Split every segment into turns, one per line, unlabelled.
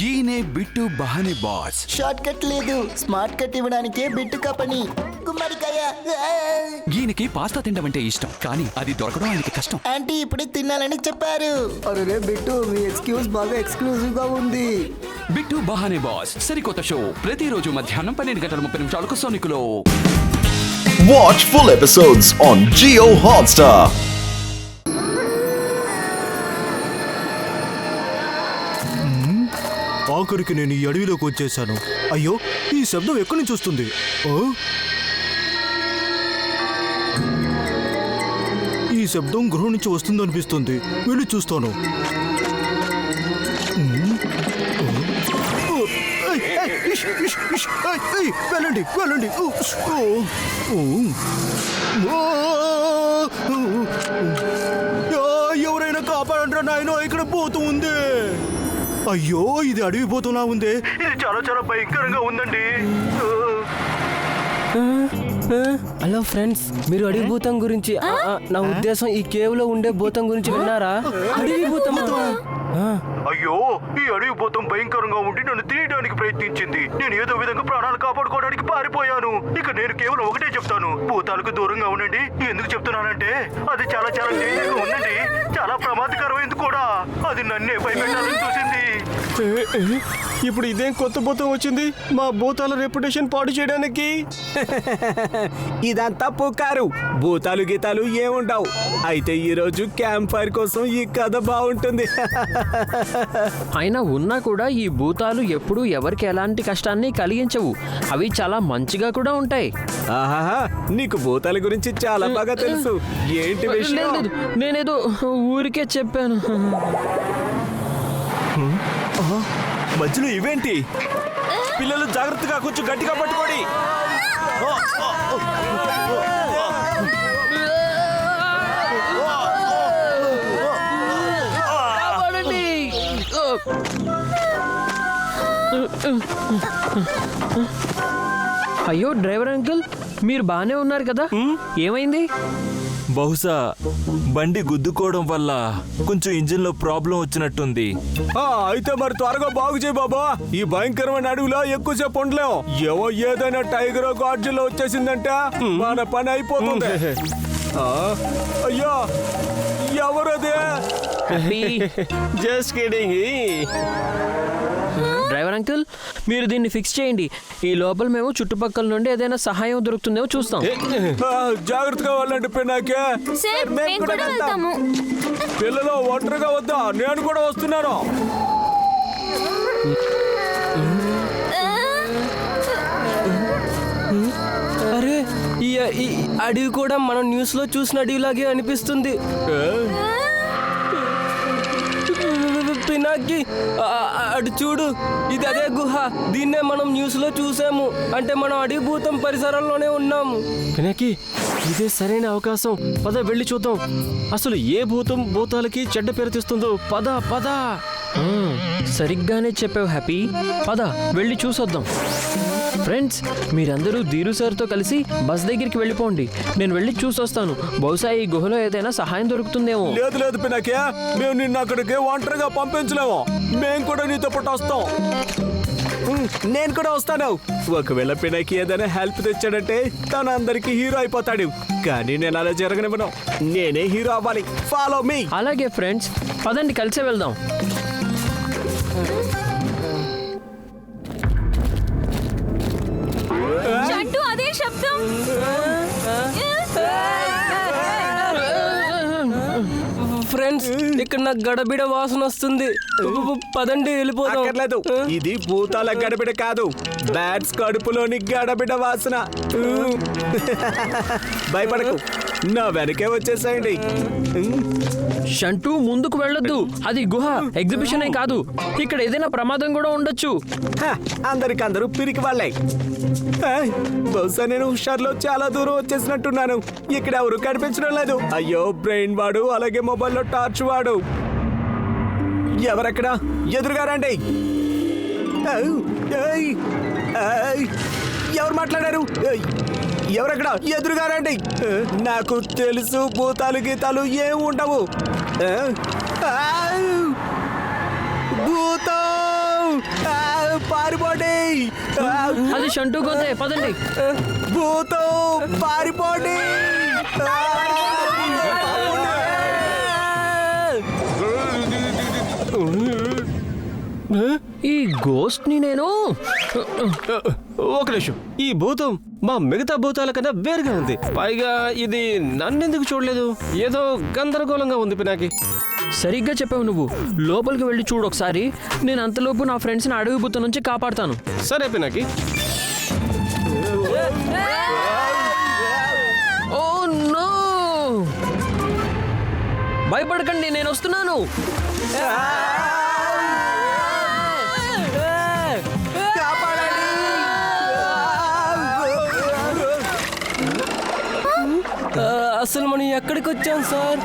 ఈయనే bit బహానే boss.
Short cut లేదు, smart cut ఇవ్వడానికే బిట్టుకా పని. గుమ్మడికాయ.
ఈయనకి పాస్తా తినడం అంటే ఇష్టం, కానీ అది దొరకడం ఆయనకి కష్టం.
ఆంటీ ఇప్పుడే తినాలని చెప్పారు.
అరే బిట్టు, మీ ఎక్స్క్యూజ్ బాగా ఎక్స్క్లూజివ్ గా ఉంది.
బిట్టు బహానే బాస్ సరికొత్త షో ప్రతిరోజు మధ్యాహ్నం 12:30 సోనికులో.
Watch full episodes on Jio Hotstar.
ఆఖరికి నేను ఈ అడవిలోకి వచ్చేసాను. అయ్యో, ఈ శబ్దం ఎక్కడి నుంచి వస్తుంది? ఈ శబ్దం గృహం నుంచి వస్తుందనిపిస్తుంది. వెళ్ళి చూస్తాను. వెళ్ళండి వెళ్ళండి. ఎవరైనా కాపాడంటారా నాయనో, ఇక్కడ పోతూ ఉంది. అయ్యో, ఇది అడవి పోతున్నా ఉంది. ఇది చాలా చాలా భయంకరంగా ఉందండి.
హలో ఫ్రెండ్స్, మీరు అడవి భూతం గురించి నా ఉద్దేశం ఈ కేవ్ లో ఉండే భూతం గురించి విన్నారా? అడవి భూతం.
అయ్యో, ఈ అడవి భూతం భయంకరంగా ఉండి నన్ను తీయడానికి ప్రయత్నించింది. నేను ఏదో విధంగా ప్రాణాలు కాపాడుకోవడానికి పారిపోయాను. ఇక నేను కేవలం ఒకటే చెప్తాను, భూతాలకు దూరంగా ఉండండి. ఎందుకు చెప్తున్నానంటే అది చాలా చాలా డేంజర్గా ఉందండి, చాలా ప్రమాదకరమైంది కూడా. అది నన్నే భయపెట్టాలని చూసింది. ఇప్పుడు ఇదేం కొత్త భూతం వచ్చింది మా భూతాల రెప్యుటేషన్ పాడు చేయడానికి?
ఇదంతా పుకారు, భూతాలు గీతాలు ఏముండవు. అయితే ఈ రోజు క్యాంప్ ఫైర్ కోసం ఈ కథ బాగుంటుంది.
అయినా ఉన్నా కూడా ఈ భూతాలు ఎప్పుడు ఎవరికి ఎలాంటి కష్టాన్ని కలిగించవు. అవి చాలా మంచిగా కూడా ఉంటాయి.
ఆహాహా, నీకు భూతాల గురించి చాలా బాగా తెలుసు. ఏంటి విషయం?
లేదు, నేనేదో ఊరికే చెప్పాను.
మధ్యలో ఇవేంటి? పిల్లలు జాగ్రత్తగా కొంచెం గట్టిగా పట్టుకోండి.
అయ్యో డ్రైవర్ అంకుల్, మీరు బాగానే ఉన్నారు కదా? ఏమైంది?
బహుశా బండి గుద్దుకోవడం వల్ల కొంచెం ఇంజిన్ లో ప్రాబ్లం వచ్చినట్టుంది.
అయితే మరి త్వరగా బాగు చేయి బాబా. ఈ భయంకరమైన అడవిలో ఎక్కువసేపు ఉండలేం. ఏదైనా టైగర్ గాడ్జిల్లా వచ్చేసిందంటే మన పని అయిపోతుంది. అయ్యో, ఎవరదే?
Just kidding. డ్రైవర్ అంకుల్, మీరు దీన్ని ఫిక్స్ చేయండి. ఈ లోపల మేము చుట్టుపక్కల నుండి ఏదైనా సహాయం దొరుకుతుందేమో చూస్తాం.
జాగ్రత్తగా వెళ్ళండి పిన్నాకే. పిల్లలు ఒంటరిగా వద్దా, నేను కూడా వస్తున్నాను.
అరే, ఈ అడవి కూడా మనం న్యూస్ లో చూసిన అడవిలాగే అనిపిస్తుంది. పినాకి, అటు చూడు, ఇది అదే గుహ. దీన్నే మనం న్యూస్ లో చూసాము. అంటే మనం అడవి భూతం పరిసరాల్లోనే ఉన్నాము.
పినాకి, ఇదే సరైన అవకాశం. పద వెళ్ళి చూద్దాం. అసలు ఏ భూతం భూతాలకి చెడ్డ పేరు తెస్తుందో. పద పద.
సరిగ్గానే చెప్పావు హ్యాపీ. పద వెళ్ళి చూసొద్దాం. ఫ్రెండ్స్, మీరందరూ ధీరు సార్తో కలిసి బస్ దగ్గరికి వెళ్ళిపోండి. నేను వెళ్ళి చూసొస్తాను. బహుశా ఈ గుహలో ఏదైనా సహాయం దొరుకుతుందేమో.
లేదు లేదు పినాకే, మేము నిన్ను అక్కడికి ఒంటరిగా పంపించలేము. మేము కూడా నీతో పాటు వస్తాం. నేను కూడా వస్తాను. ఒకవేళ పినాకి ఏదైనా హెల్ప్ తెచ్చాడంటే తన అందరికి హీరో అయిపోతాడు. కానీ నేను అలా జరగనివ్వను. నేనే హీరో అవ్వాలి. Follow me.
అలాగే ఫ్రెండ్స్, పదండి కలిసే వెళ్దాం.
అదే శబ్దం.
ఫ్రెండ్స్, ఇక్కడ నాకు గడబిడ వాసన వస్తుంది. పదండి వెళ్ళిపోదాం.
అక్కర్లేదు, ఇది భూతాల గడబిడ కాదు, బ్యాట్స్ కడుపులోని గడబిడ వాసన. భయపడకు, నా వెనకే వచ్చేసాయండి.
షంటూ, ముందుకు వెళ్ళొద్దు. అది గుహ, ఎగ్జిబిషనే కాదు. ఇక్కడ ఏదైనా ప్రమాదం కూడా ఉండొచ్చు.
అందరికందరూ పిరికి వాళ్ళే. బహుశా నేను హుషార్లో చాలా దూరం వచ్చేసినట్టున్నాను. ఇక్కడ ఎవరు కనిపించడం లేదు. అయ్యో, బ్రెయిన్ వాడు, అలాగే మొబైల్లో టార్చ్ వాడు. ఎవరక్కడ? ఎదురుగా రండి. ఎవరు మాట్లాడారు? ఎవరక్కడ? ఎదురుగా రండి. నాకు తెలుసు, భూతాలు గీతాలు ఏం ఉండవు. భూతం పారిపోండి.
అది షంటూ గొంతే, పదండి.
భూతం పారిపోండి.
ఈ గోస్ట్ ని నేను
ఒక నిమిషం, ఈ భూతం మా మిగతా భూతాల కన్నా వేరుగా ఉంది. పైగా ఇది నన్నెందుకు చూడలేదు? ఏదో గందరగోళంగా ఉంది పినాకి.
సరిగ్గా చెప్పావు నువ్వు. లోపలికి వెళ్ళి చూడు ఒకసారి. నేను అంతలోపు నా ఫ్రెండ్స్ని అడవి భూతం నుంచి కాపాడుతాను.
సరే పినాకి.
Oh no! భయపడకండి, నేను వస్తున్నాను.
అసలు మనం ఎక్కడికి వచ్చాం సార్?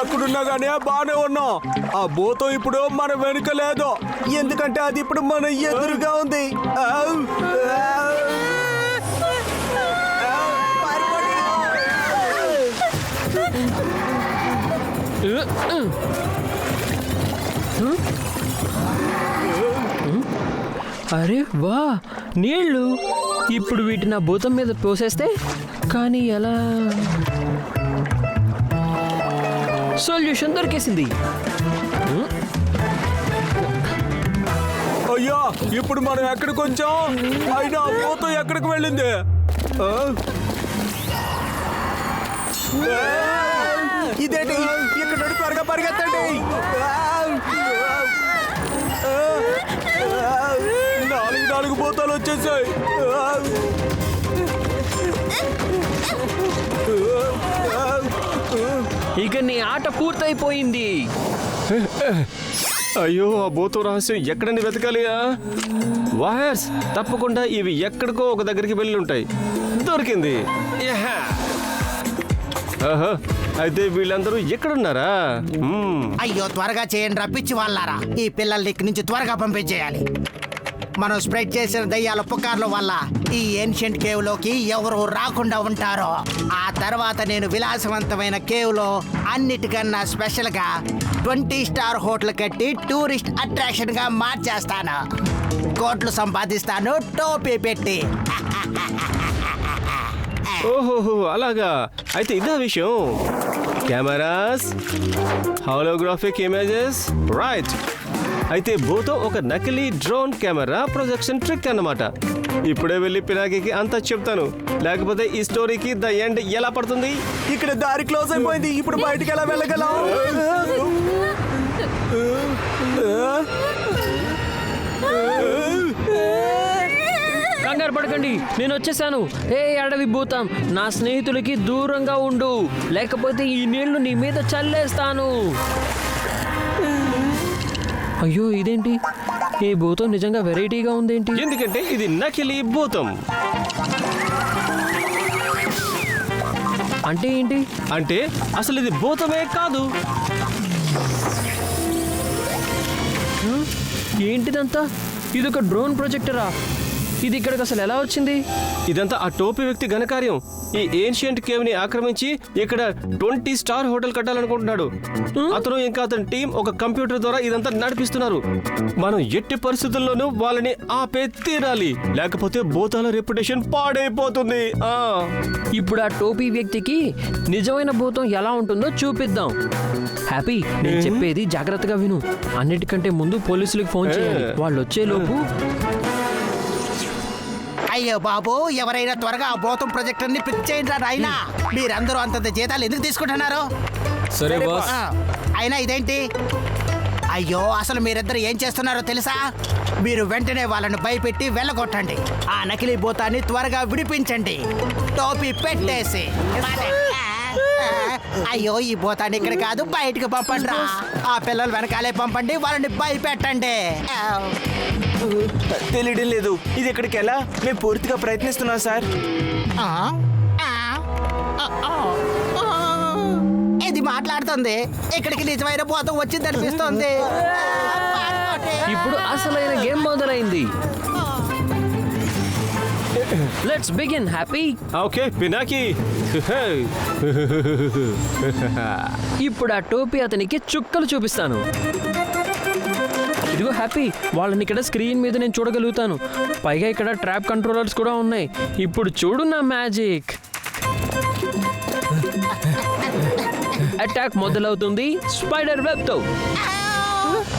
ఎక్కడున్నా కానీ బాగానే ఉన్నాం. ఆ భూతం ఇప్పుడు మన వెనుక లేదు, ఎందుకంటే అది ఇప్పుడు మన ఎదురుగా ఉంది.
అరే వా, నీళ్ళు! ఇప్పుడు వీటి నా భూతం మీద పోసేస్తే, కానీ ఎలా? సొల్యూషన్ దొరికేసింది.
అయ్యా, ఇప్పుడు మనం ఎక్కడికి వచ్చాం? అయినా భూతం ఎక్కడికి వెళ్ళింది? ఇదేంటి? ఇక్కడ నుండి త్వరగా పరిగెత్తండి. నాలుగు భూతాలు వచ్చేసాయి.
ఇక నీ ఆట పూర్తయిపోయింది.
అయ్యో, ఆ భూతం రహస్యం ఎక్కడని వెతకాలియా? వైర్స్ తప్పకుండా ఇవి ఎక్కడికో ఒక దగ్గరికి వెళ్ళి ఉంటాయి. దొరికింది. యహా! ఆహా, అయితే వీళ్ళందరూ ఎక్కడున్నారా?
అయ్యో, త్వరగా చేయండి రా పిచ్చి వాళ్ళారా. ఈ పిల్లల్ని ఇక్కడి నుంచి త్వరగా పంపించేయాలి. మనం స్ప్రెడ్ చేసిన దయ్యాల పుకార్ల వల్ల ఈ ఏన్షియంట్ కేవ్ లోకి ఎవరు రాకుండా ఉంటారో. ఆ తర్వాత నేను విలాసవంతమైన కేవ్ లో అన్నిటికన్నా స్పెషల్ గా 20 స్టార్ హోటల్ కట్టి టూరిస్ట్ అట్రాక్షన్ గా మార్చేస్తాను. కోట్లు సంపాదిస్తాను టోపీ పెట్టి.
ఓహోహో, అలాగా. అయితే ఇదే విషయం. Cameras, holographic images, right. అయితే భూతం ఒక నకిలీ డ్రోన్ కెమెరా ప్రొజెక్షన్ ట్రిక్ అన్నమాట. ఇప్పుడే వెళ్ళి పినాకికి అంతా చెప్తాను, లేకపోతే ఈ స్టోరీకి ద ఎండ్ ఎలా పడుతుంది? ఇక్కడ దారి క్లోజ్ అయిపోయింది. ఇప్పుడు బయటికి ఎలా వెళ్ళగలం?
కంగారు పడకండి, నేను వచ్చేసాను. ఏ అడవి భూతం, నా స్నేహితులకి దూరంగా ఉండు, లేకపోతే ఈ నీళ్లు నీ మీద చల్లేస్తాను. అయ్యో, ఇదేంటి? ఈ భూతం నిజంగా వెరైటీగా ఉందేంటి?
ఎందుకంటే ఇది నకిలీ భూతం.
అంటే ఏంటి?
అంటే అసలు ఇది భూతమే కాదు.
ఏంటిదంతా? ఇదొక డ్రోన్ ప్రొజెక్టరా? ఇది ఇక్కడికి అసలు ఎలా వచ్చింది?
ఇదంతా ఆ టోపీ వ్యక్తి ఘనకార్యం. ఈ ఏన్షియంట్ కేవ్ ని ఆక్రమించి ఇక్కడ 20 స్టార్ హోటల్ కట్టాలనుకుంటున్నాడు. అతను ఇంకా అతని టీం ఒక కంప్యూటర్ ద్వారా ఇదంతా నడిపిస్తున్నారు. మనం ఎట్టి పరిస్థితుల్లోనూ వాళ్ళని ఆపే తీరాలి, లేకపోతే భూతాల రెప్యుటేషన్ పాడైపోతుంది.
ఇప్పుడు ఆ టోపీ వ్యక్తికి నిజమైన భూతం ఎలా ఉంటుందో చూపిద్దాం. హ్యాపీ, నేను చెప్పేది జాగ్రత్తగా విను. అన్నిటికంటే ముందు పోలీసులకు ఫోన్ చేయాలి. వాళ్ళు వచ్చేలోపు.
అయ్యో బాబు, ఎవరైనా త్వరగా ఆ భూతం ప్రాజెక్టర్ ని పిక్ చేయండి నాయనా. మీరందరూ అంతంత జీతాలు ఎందుకు తీసుకుంటున్నారు?
సరే బాస్.
అయినా ఇదేంటి? అయ్యో, అసలు మీరిద్దరు ఏం చేస్తున్నారో తెలుసా? మీరు వెంటనే వాళ్ళని భయపెట్టి వెళ్ళగొట్టండి. ఆ నకిలీ భూతాన్ని త్వరగా విడిపించండి, టోపీ పెట్టేసి. అయ్యో, ఈ భూతాన్ని ఇక్కడ కాదు, బయటికి పంపండి రా. ఆ పిల్లలు వెనకాలే పంపండి, వాళ్ళని భయపెట్టండి.
తెలియడం లేదు, ఇది ఎక్కడికి ఎలా? మేము పూర్తిగా ప్రయత్నిస్తున్నాం సార్.
ఇది మాట్లాడుతుంది. ఇక్కడికి నిజమైన భూతం వచ్చింది అనిపిస్తుంది.
ఇప్పుడు అసలైన గేమ్ మొదలైంది. Let's begin happy.
Okay Pinaki.
ఇప్పుడు ఆ టోపీ అతనికి చుక్కలు చూపిస్తాను. ఇదిగో హ్యాపీ, వాళ్ళని ఇక్కడ స్క్రీన్ మీద నేను చూడగలుగుతాను. పైగా ఇక్కడ ట్రాప్ కంట్రోలర్స్ కూడా ఉన్నాయి. ఇప్పుడు చూడు నా మ్యాజిక్. అటాక్ మొదలవుతుంది స్పైడర్ వెబ్ తో.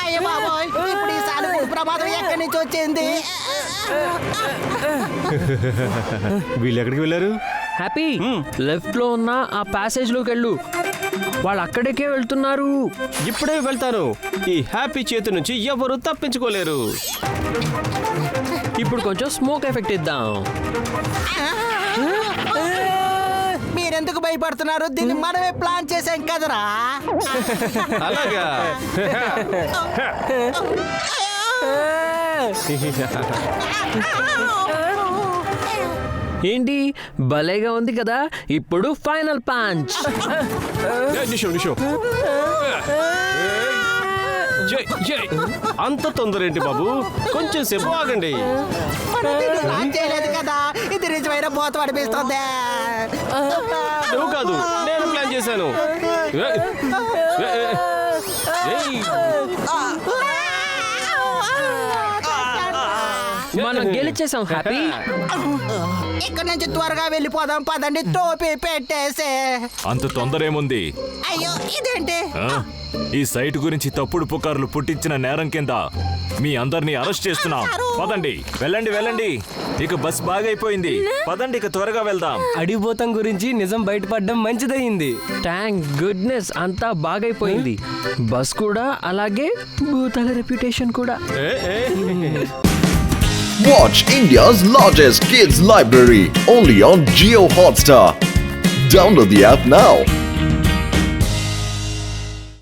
అయ్య బాబోయ్, ఇప్పుడు ఈ సానుభూతి ప్రమాదం ఎక్కడి నుంచి వచ్చింది?
వీళ్ళు ఎక్కడికి వెళ్ళారు?
హ్యాపీ, లెఫ్ట్ లో ఉన్న ఆ ప్యాసేజ్ లోకి వెళ్ళు. వాళ్ళు అక్కడికే వెళ్తున్నారు.
ఇప్పుడే వెళ్తాను. ఈ హ్యాపీ చేతి నుంచి ఎవరు తప్పించుకోలేరు.
ఇప్పుడు కొంచెం స్మోక్ ఎఫెక్ట్ ఇద్దాం.
మీరెందుకు భయపడుతున్నారు? దీన్ని మనమే ప్లాన్ చేసాం కదరా.
అలాగా?
ఏంటి, భలేగా ఉంది కదా. ఇప్పుడు ఫైనల్ పంచ్.
అంత తొందర ఏంటి బాబు? కొంచెం సేపు ఆగండి.
ప్లాన్ చేయలేదు కదా, ఇది నిజమైన బోతం అనిపిస్తుంది.
నువ్వు కాదు, నేను ప్లాన్ చేశాను.
మనం గెలిచేసాం హ్యాపీ.
ఇక్కడ నుంచి త్వరగా వెళ్ళిపోదాం పదండి. టోపీ పెట్టేసే.
అంత తొందర ఏముంది?
అయ్యో ఇదేంటి?
ఈ సైట్ గురించి తప్పుడు పుకార్లు పుట్టించిన నేరం కింద మీ అందరినీ అరెస్ట్ చేస్తున్నాం. పదండి, వెళ్ళండి వెళ్ళండి. ఇక బస్ బాగైపోయింది. పదండి, ఇక త్వరగా వెళ్దాం.
అడిగిపోతాం గురించి నిజం బయటపడడం మంచిదయ్యింది.
థ్యాంక్ గుడ్నెస్, అంతా బాగైపోయింది. బస్ కూడా, అలాగే భూతాల రెప్యుటేషన్ కూడా.
Watch India's largest kids library only on Jio Hotstar. Download the app now.